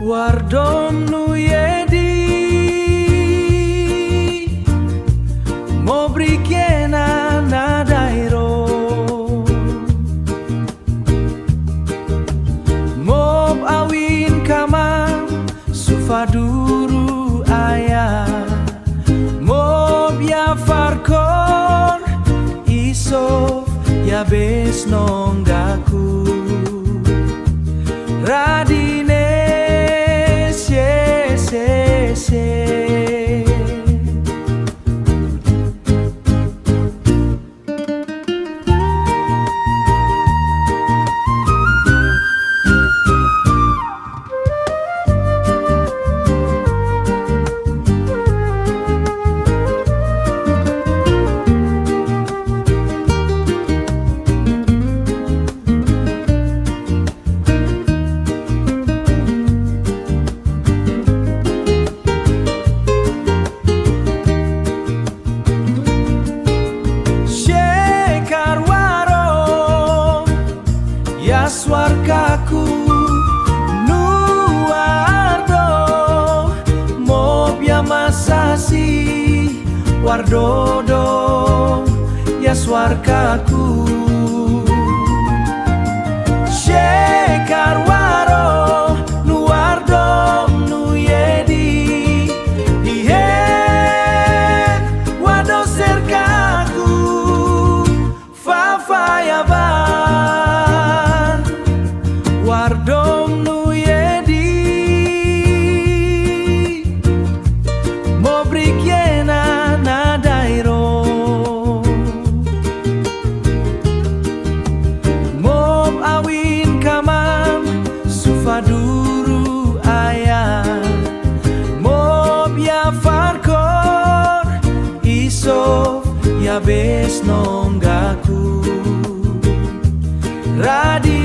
Wardom nu yedi mobrikena na dairo mob awin kama sufaduru ayah mob ya farkor isof ya besnonggaku radine Swarkaku nuardo mobya masasi wardodo ya swarkaku shekarwaro nuardo nuyedi ihe wado serkaku fafaya ba Wardom nu yedi mobrikena na dairo mob awin kamam sufaduru ayah mob ya farkor isof ya besnonggaku radi